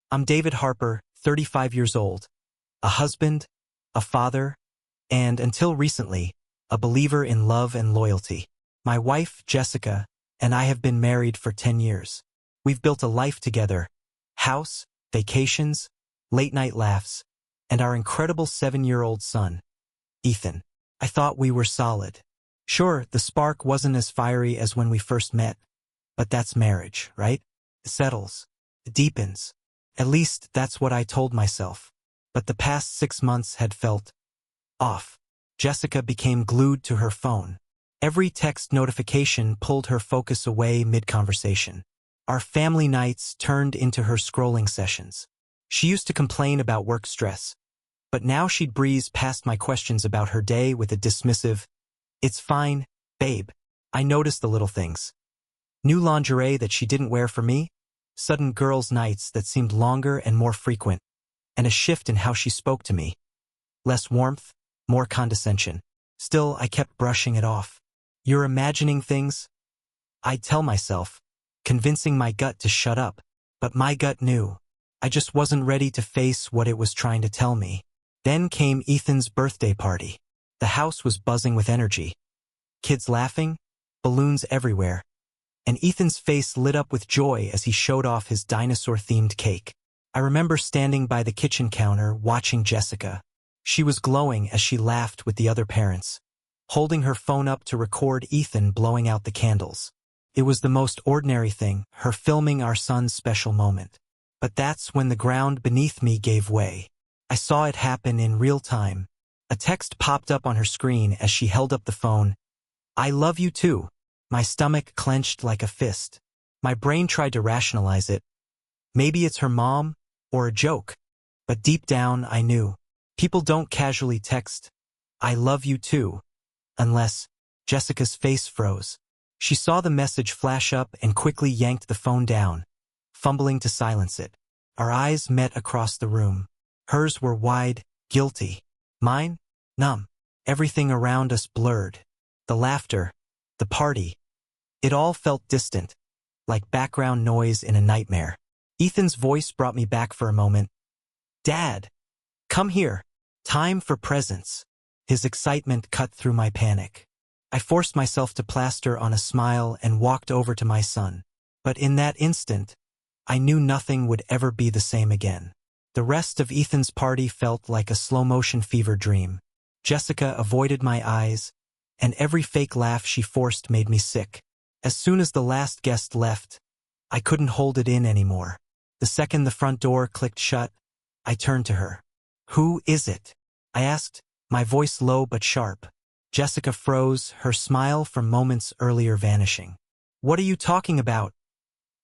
I'm David Harper, 35 years old, a husband, a father, and, until recently, a believer in love and loyalty. My wife, Jessica, and I have been married for 10 years. We've built a life together: house, vacations, late-night laughs, and our incredible 7-year-old son, Ethan. I thought we were solid. Sure, the spark wasn't as fiery as when we first met, but that's marriage, right? It settles. It deepens. At least that's what I told myself. But the past 6 months had felt off. Jessica became glued to her phone. Every text notification pulled her focus away mid-conversation. Our family nights turned into her scrolling sessions. She used to complain about work stress, but now she'd breeze past my questions about her day with a dismissive, "It's fine, babe. I noticed the little things." New lingerie that she didn't wear for me, sudden girls' nights that seemed longer and more frequent, and a shift in how she spoke to me. Less warmth, more condescension. Still, I kept brushing it off. "You're imagining things," I'd tell myself, convincing my gut to shut up. But my gut knew. I just wasn't ready to face what it was trying to tell me. Then came Ethan's birthday party. The house was buzzing with energy. Kids laughing, balloons everywhere, and Ethan's face lit up with joy as he showed off his dinosaur-themed cake. I remember standing by the kitchen counter watching Jessica. She was glowing as she laughed with the other parents, holding her phone up to record Ethan blowing out the candles. It was the most ordinary thing, her filming our son's special moment. But that's when the ground beneath me gave way. I saw it happen in real time. A text popped up on her screen as she held up the phone. "I love you too." My stomach clenched like a fist. My brain tried to rationalize it. Maybe it's her mom, or a joke. But deep down, I knew. People don't casually text, "I love you too," unless. Jessica's face froze. She saw the message flash up and quickly yanked the phone down, fumbling to silence it. Our eyes met across the room. Hers were wide, guilty. Mine? Numb. Everything around us blurred. The laughter, the party. It all felt distant, like background noise in a nightmare. Ethan's voice brought me back for a moment. "Dad, come here. Time for presents." His excitement cut through my panic. I forced myself to plaster on a smile and walked over to my son. But in that instant, I knew nothing would ever be the same again. The rest of Ethan's party felt like a slow-motion fever dream. Jessica avoided my eyes, and every fake laugh she forced made me sick. As soon as the last guest left, I couldn't hold it in anymore. The second the front door clicked shut, I turned to her. "Who is it?" I asked, my voice low but sharp. Jessica froze, her smile from moments earlier vanishing. "What are you talking about?"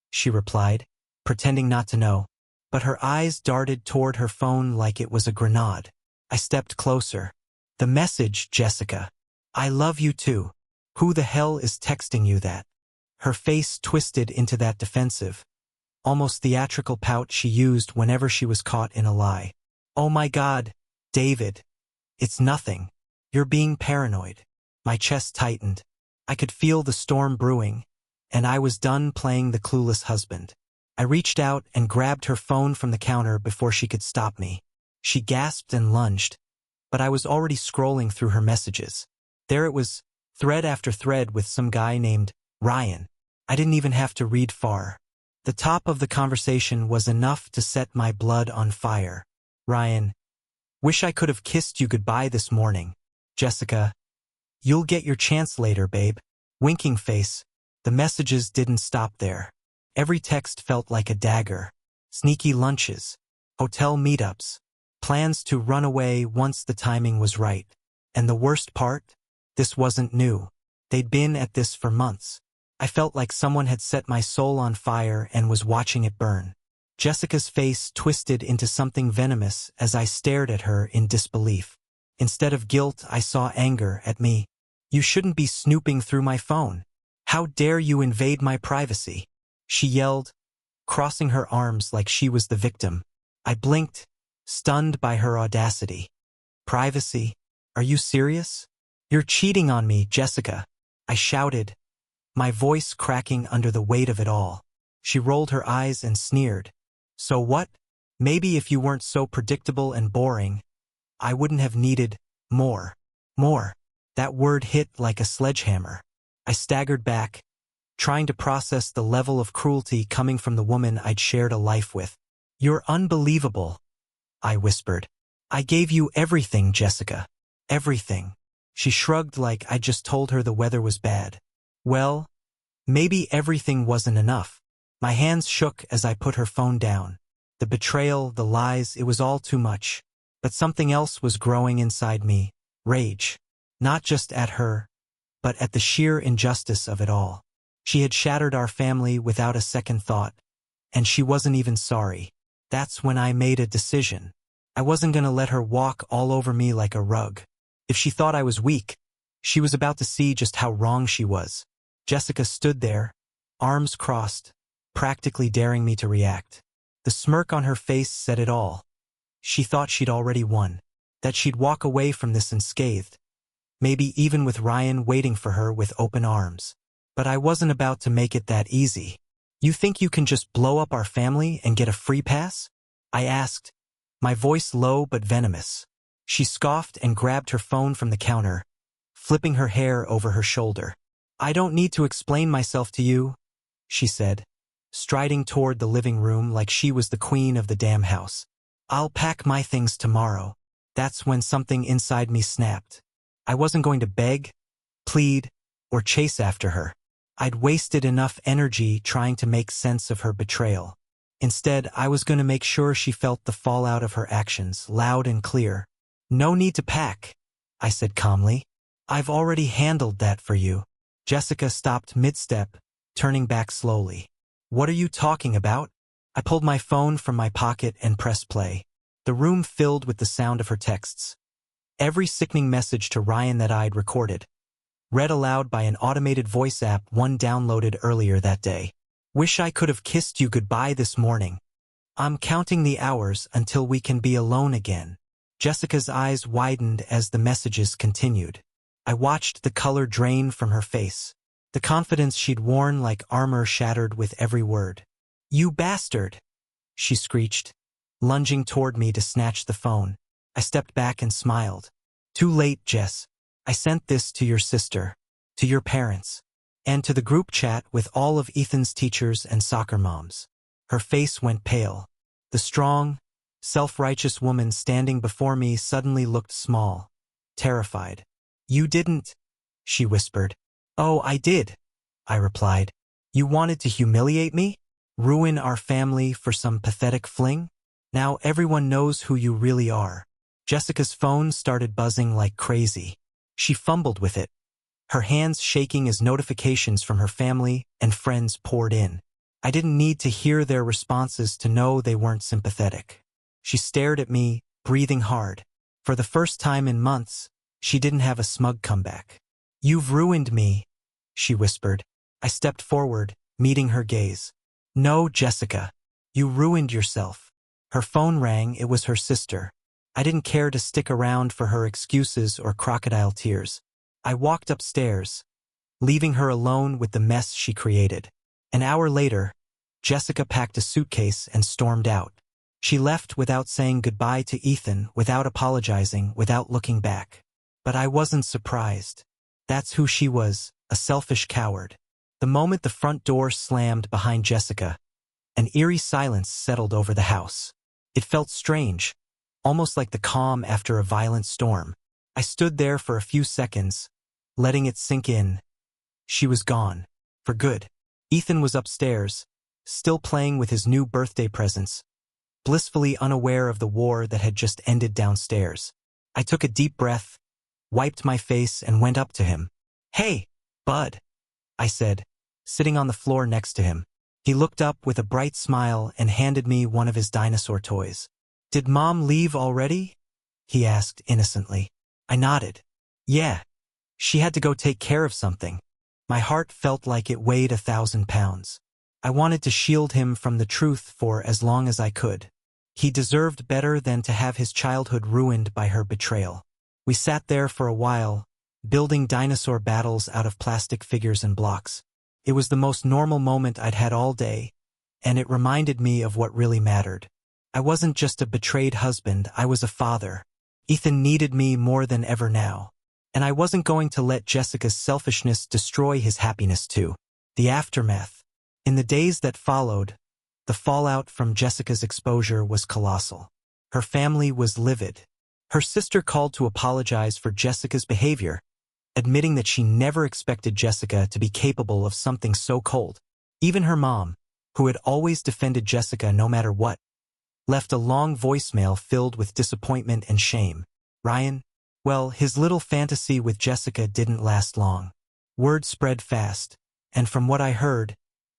she replied, pretending not to know. But her eyes darted toward her phone like it was a grenade. I stepped closer. "The message, Jessica. I love you too. Who the hell is texting you that?" Her face twisted into that defensive, almost theatrical pout she used whenever she was caught in a lie. "Oh my God, David. It's nothing. You're being paranoid." My chest tightened. I could feel the storm brewing, and I was done playing the clueless husband. I reached out and grabbed her phone from the counter before she could stop me. She gasped and lunged, but I was already scrolling through her messages. There it was, thread after thread with some guy named Ryan. I didn't even have to read far. The top of the conversation was enough to set my blood on fire. Ryan: "Wish I could have kissed you goodbye this morning." Jessica: "You'll get your chance later, babe." Winking face. The messages didn't stop there. Every text felt like a dagger. Sneaky lunches, hotel meetups, plans to run away once the timing was right. And the worst part? This wasn't new. They'd been at this for months. I felt like someone had set my soul on fire and was watching it burn. Jessica's face twisted into something venomous as I stared at her in disbelief. Instead of guilt, I saw anger at me. "You shouldn't be snooping through my phone. How dare you invade my privacy?" she yelled, crossing her arms like she was the victim. I blinked, stunned by her audacity. "Privacy? Are you serious? You're cheating on me, Jessica," I shouted, my voice cracking under the weight of it all. She rolled her eyes and sneered. "So what? Maybe if you weren't so predictable and boring, I wouldn't have needed more. More. That word hit like a sledgehammer. I staggered back, trying to process the level of cruelty coming from the woman I'd shared a life with. You're unbelievable, I whispered. I gave you everything, Jessica. Everything. She shrugged like I'd just told her the weather was bad. Well, maybe everything wasn't enough. My hands shook as I put her phone down. The betrayal, the lies, it was all too much. But something else was growing inside me. Rage. Not just at her, but at the sheer injustice of it all. She had shattered our family without a second thought, and she wasn't even sorry. That's when I made a decision. I wasn't going to let her walk all over me like a rug. If she thought I was weak, she was about to see just how wrong she was. Jessica stood there, arms crossed, practically daring me to react. The smirk on her face said it all. She thought she'd already won, that she'd walk away from this unscathed, maybe even with Ryan waiting for her with open arms. But I wasn't about to make it that easy. You think you can just blow up our family and get a free pass? I asked, my voice low but venomous. She scoffed and grabbed her phone from the counter, flipping her hair over her shoulder. I don't need to explain myself to you, she said, striding toward the living room like she was the queen of the damn house. I'll pack my things tomorrow. That's when something inside me snapped. I wasn't going to beg, plead, or chase after her. I'd wasted enough energy trying to make sense of her betrayal. Instead, I was going to make sure she felt the fallout of her actions, loud and clear. No need to pack, I said calmly. I've already handled that for you. Jessica stopped mid-step, turning back slowly. What are you talking about? I pulled my phone from my pocket and pressed play. The room filled with the sound of her texts. Every sickening message to Ryan that I'd recorded, read aloud by an automated voice app one downloaded earlier that day. Wish I could have kissed you goodbye this morning. I'm counting the hours until we can be alone again. Jessica's eyes widened as the messages continued. I watched the color drain from her face. The confidence she'd worn like armor shattered with every word. You bastard, she screeched, lunging toward me to snatch the phone. I stepped back and smiled. Too late, Jess. I sent this to your sister, to your parents, and to the group chat with all of Ethan's teachers and soccer moms. Her face went pale. The strong, self-righteous woman standing before me suddenly looked small, terrified. You didn't, she whispered. Oh, I did, I replied. You wanted to humiliate me? Ruin our family for some pathetic fling? Now everyone knows who you really are. Jessica's phone started buzzing like crazy. She fumbled with it, her hands shaking as notifications from her family and friends poured in. I didn't need to hear their responses to know they weren't sympathetic. She stared at me, breathing hard. For the first time in months, she didn't have a smug comeback. You've ruined me, she whispered. I stepped forward, meeting her gaze. No, Jessica. You ruined yourself. Her phone rang. It was her sister. I didn't care to stick around for her excuses or crocodile tears. I walked upstairs, leaving her alone with the mess she created. An hour later, Jessica packed a suitcase and stormed out. She left without saying goodbye to Ethan, without apologizing, without looking back. But I wasn't surprised. That's who she was, a selfish coward. The moment the front door slammed behind Jessica, an eerie silence settled over the house. It felt strange, almost like the calm after a violent storm. I stood there for a few seconds, letting it sink in. She was gone. For good. Ethan was upstairs, still playing with his new birthday presents, blissfully unaware of the war that had just ended downstairs. I took a deep breath, wiped my face, and went up to him. Hey, bud, I said, sitting on the floor next to him. He looked up with a bright smile and handed me one of his dinosaur toys. Did Mom leave already? He asked innocently. I nodded. Yeah. She had to go take care of something. My heart felt like it weighed 1,000 pounds. I wanted to shield him from the truth for as long as I could. He deserved better than to have his childhood ruined by her betrayal. We sat there for a while, building dinosaur battles out of plastic figures and blocks. It was the most normal moment I'd had all day, and it reminded me of what really mattered. I wasn't just a betrayed husband, I was a father. Ethan needed me more than ever now. And I wasn't going to let Jessica's selfishness destroy his happiness too. The aftermath. In the days that followed, the fallout from Jessica's exposure was colossal. Her family was livid. Her sister called to apologize for Jessica's behavior, admitting that she never expected Jessica to be capable of something so cold. Even her mom, who had always defended Jessica no matter what, left a long voicemail filled with disappointment and shame. Ryan? Well, his little fantasy with Jessica didn't last long. Word spread fast, and from what I heard,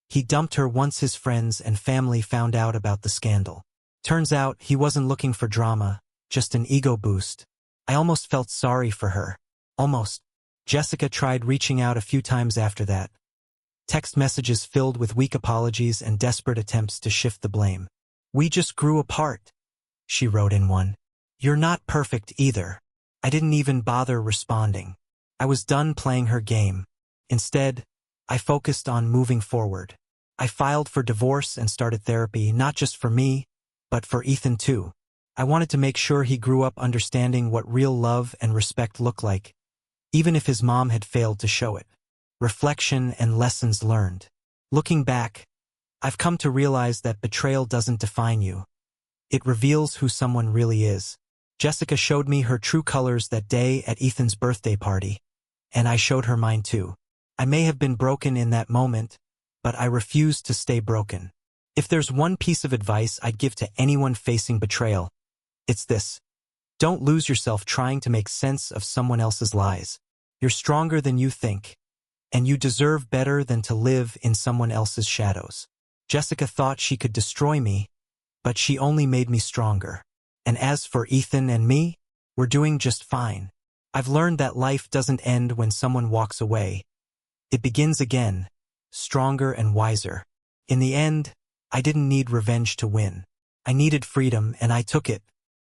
he dumped her once his friends and family found out about the scandal. Turns out he wasn't looking for drama, just an ego boost. I almost felt sorry for her. Almost. Jessica tried reaching out a few times after that. Text messages filled with weak apologies and desperate attempts to shift the blame. "We just grew apart," she wrote in one. "You're not perfect either." I didn't even bother responding. I was done playing her game. Instead, I focused on moving forward. I filed for divorce and started therapy, not just for me, but for Ethan too. I wanted to make sure he grew up understanding what real love and respect look like, even if his mom had failed to show it. Reflection and lessons learned. Looking back, I've come to realize that betrayal doesn't define you. It reveals who someone really is. Jessica showed me her true colors that day at Ethan's birthday party, and I showed her mine too. I may have been broken in that moment, but I refused to stay broken. If there's one piece of advice I'd give to anyone facing betrayal, it's this. Don't lose yourself trying to make sense of someone else's lies. You're stronger than you think, and you deserve better than to live in someone else's shadows. Jessica thought she could destroy me, but she only made me stronger. And as for Ethan and me, we're doing just fine. I've learned that life doesn't end when someone walks away. It begins again, stronger and wiser. In the end, I didn't need revenge to win. I needed freedom, and I took it,